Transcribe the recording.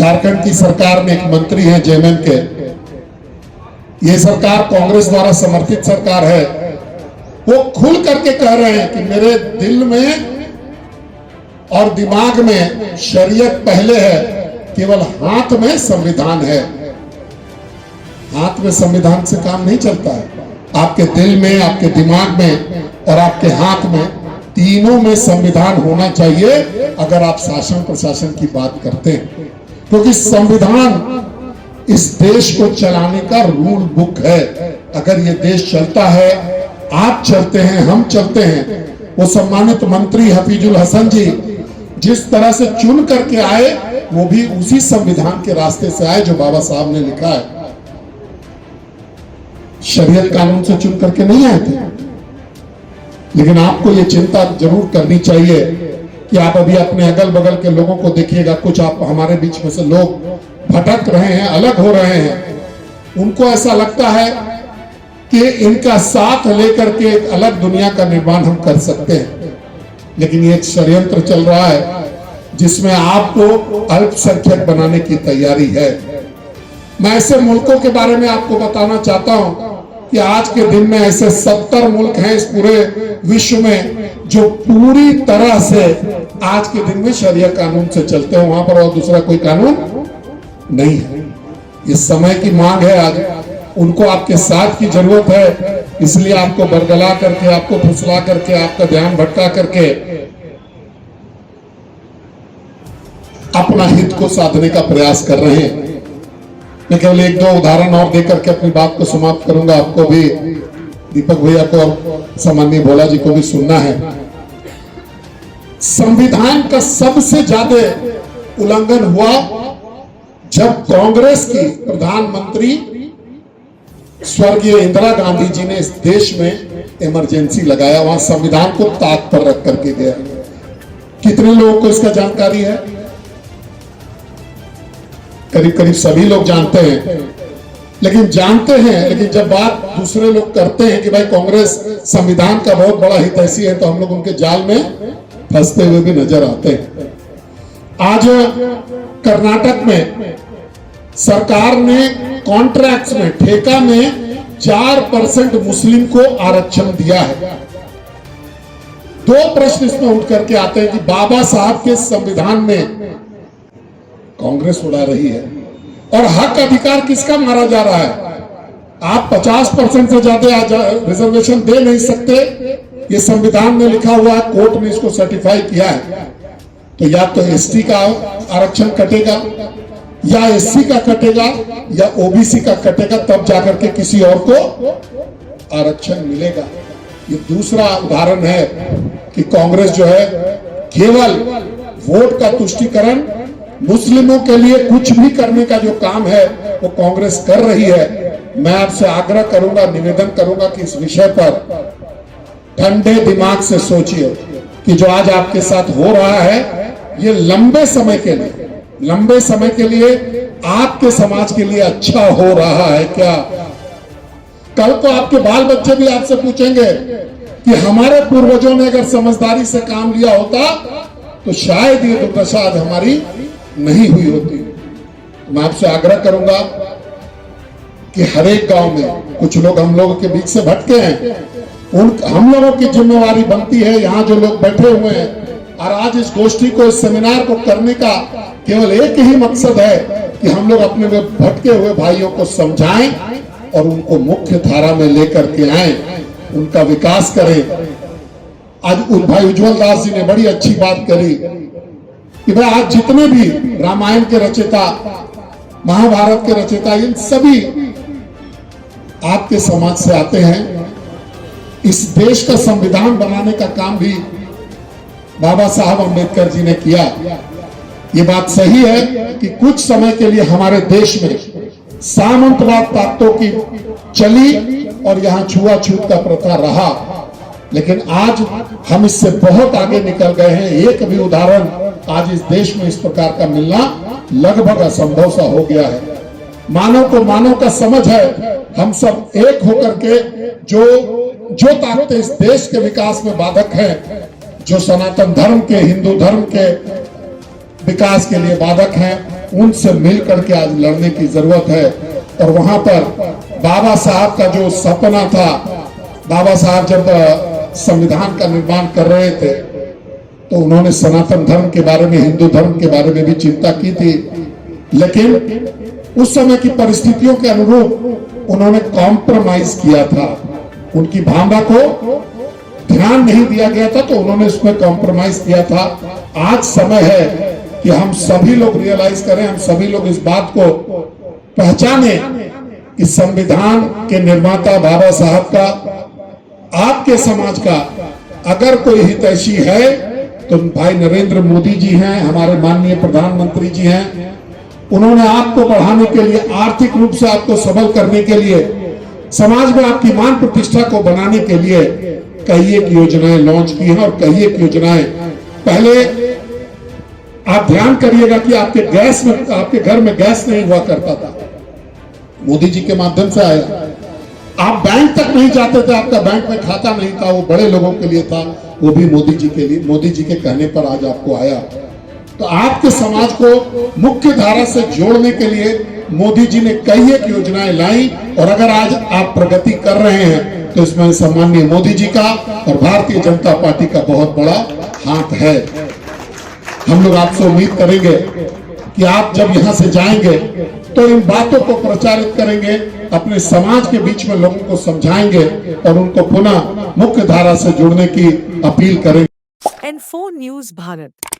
झारखंड की सरकार में एक मंत्री हैं जेएमएम के। ये सरकार कांग्रेस द्वारा समर्थित सरकार है। वो खुल करके कह रहे हैं कि मेरे दिल में और दिमाग में शरीयत पहले है, केवल हाथ में संविधान है। हाथ में संविधान से काम नहीं चलता है। आपके दिल में, आपके दिमाग में और आपके हाथ में, तीनों में संविधान होना चाहिए अगर आप शासन प्रशासन की बात करते हैं, क्योंकि संविधान इस देश को चलाने का रूल बुक है। अगर ये देश चलता है, आप चलते हैं, हम चलते हैं। वो सम्मानित मंत्री हफीजुल हसन जी जिस तरह से चुन करके आए, वो भी उसी संविधान के रास्ते से आए जो बाबा साहब ने लिखा है। शरीयत कानून से चुन करके नहीं आए थे। लेकिन आपको ये चिंता जरूर करनी चाहिए कि आप अभी अपने अगल बगल के लोगों को देखिएगा, कुछ आप हमारे बीच में से लोग भटक रहे हैं, अलग हो रहे हैं। उनको ऐसा लगता है कि इनका साथ लेकर के एक अलग दुनिया का निर्माण हम कर सकते हैं, लेकिन ये एक षड्यंत्र चल रहा है जिसमें आपको अल्पसंख्यक बनाने की तैयारी है। मैं ऐसे मुल्कों के बारे में आपको बताना चाहता हूं कि आज के दिन में ऐसे 70 मुल्क हैं इस पूरे विश्व में जो पूरी तरह से आज के दिन में शरिया कानून से चलते हैं। वहां पर और दूसरा कोई कानून नहीं है। ये समय की मांग है। आज उनको आपके साथ की जरूरत है, इसलिए आपको बरगला करके, आपको फुसला करके, आपका ध्यान भटका करके अपना हित को साधने का प्रयास कर रहे हैं। मैं केवल एक दो उदाहरण और देकर के अपनी बात को समाप्त करूंगा। आपको भी, दीपक भैया को और सामान्य भोला जी को भी सुनना है। संविधान का सबसे ज्यादा उल्लंघन हुआ जब कांग्रेस की प्रधानमंत्री स्वर्गीय इंदिरा गांधी जी ने इस देश में इमरजेंसी लगाया। वहां संविधान को ताक पर रख करके गया। कितने लोगों को इसका जानकारी है? करीब करीब सभी लोग जानते हैं। लेकिन जब बात दूसरे लोग करते हैं कि भाई कांग्रेस संविधान का बहुत बड़ा हितैषी है, तो हम लोग उनके जाल में फंसते हुए भी नजर आते हैं। आज कर्नाटक में सरकार ने कॉन्ट्रैक्ट्स में, ठेका में 4% मुस्लिम को आरक्षण दिया है। दो प्रश्न इसमें उठ करके आते हैं कि बाबा साहब के संविधान में कांग्रेस उड़ा रही है और हक अधिकार किसका मारा जा रहा है? आप 50% से ज्यादा रिजर्वेशन दे नहीं सकते, ये संविधान में लिखा हुआ है, कोर्ट ने इसको सर्टिफाई किया है। तो या तो एसटी का आरक्षण कटेगा, या एससी का कटेगा, या ओबीसी का कटेगा, तब जाकर के किसी और को आरक्षण मिलेगा। ये दूसरा उदाहरण है कि कांग्रेस जो है केवल वोट का तुष्टीकरण, मुस्लिमों के लिए कुछ भी करने का जो काम है वो कांग्रेस कर रही है। मैं आपसे आग्रह करूंगा, निवेदन करूंगा कि इस विषय पर ठंडे दिमाग से सोचिए कि जो आज आपके साथ हो रहा है ये लंबे समय के लिए आपके समाज के लिए अच्छा हो रहा है क्या? कल को आपके बाल बच्चे भी आपसे पूछेंगे कि हमारे पूर्वजों ने अगर समझदारी से काम लिया होता तो शायद ये दुर्दशा आज हमारी नहीं हुई होती। मैं आपसे आग्रह करूंगा कि हर एक गांव में कुछ लोग हम लोगों के बीच से भटके हैं, हम लोगों की जिम्मेवारी बनती है। यहाँ जो लोग बैठे हुए हैं और आज इस गोष्ठी को, इस सेमिनार को करने का केवल एक ही मकसद है कि हम लोग अपने भटके हुए भाइयों को समझाएं और उनको मुख्य धारा में लेकर के आए, उनका विकास करें। आज भाई उज्जवल दास जी ने बड़ी अच्छी बात करी कि भाई आज जितने भी रामायण के रचयिता, महाभारत के रचयिता, इन सभी आपके समाज से आते हैं। इस देश का संविधान बनाने का काम भी बाबा साहब अम्बेडकर जी ने किया। ये बात सही है कि कुछ समय के लिए हमारे देश में सामंतवाद ताकतों की चली और यहाँ छुआछूत का प्रथा रहा, लेकिन आज हम इससे बहुत आगे निकल गए हैं। एक भी उदाहरण आज इस देश में इस प्रकार का मिलना लगभग असंभव सा हो गया है। मानव को मानव का समझ है। हम सब एक होकर के जो ताकतें इस देश के विकास में बाधक हैं, जो सनातन धर्म के, हिंदू धर्म के विकास के लिए बाधक हैं, उनसे मिल करके आज लड़ने की जरूरत है। और वहां पर बाबा साहब का जो सपना था, बाबा साहब जब संविधान का निर्माण कर रहे थे तो उन्होंने सनातन धर्म के बारे में, हिंदू धर्म के बारे में भी चिंता की थी, लेकिन उस समय की परिस्थितियों के अनुरूप उन्होंने कॉम्प्रोमाइज किया था। उनकी भावना को ध्यान नहीं दिया गया था तो उन्होंने उसमें कॉम्प्रोमाइज किया था। आज समय है कि हम सभी लोग रियलाइज करें, हम सभी लोग इस बात को पहचाने कि संविधान के निर्माता बाबा साहब का, आपके समाज का अगर कोई हितैषी है तो भाई नरेंद्र मोदी जी हैं, हमारे माननीय प्रधानमंत्री जी हैं। उन्होंने आपको बढ़ाने के लिए, आर्थिक रूप से आपको सबल करने के लिए, समाज में आपकी मान प्रतिष्ठा को बनाने के लिए कई एक योजनाएं लॉन्च की हैं। और कई एक योजनाएं, पहले आप ध्यान करिएगा कि आपके घर में गैस नहीं हुआ करता था, मोदी जी के माध्यम से आया। आप बैंक तक नहीं जाते थे, आपका बैंक में खाता नहीं था, वो बड़े लोगों के लिए था, वो भी मोदी जी के लिए, मोदी जी के कहने पर आज आपको आया। तो आपके समाज को मुख्य धारा से जोड़ने के लिए मोदी जी ने कई एक योजनाएं लाई। और अगर आज आप प्रगति कर रहे हैं तो इसमें सम्माननीय मोदी जी का और भारतीय जनता पार्टी का बहुत बड़ा हाथ है। हम लोग आपसे उम्मीद करेंगे कि आप जब यहां से जाएंगे तो इन बातों को प्रचारित करेंगे, अपने समाज के बीच में लोगों को समझाएंगे और उनको पुनः मुख्य धारा से जुड़ने की अपील करेंगे। N4 News Bharat।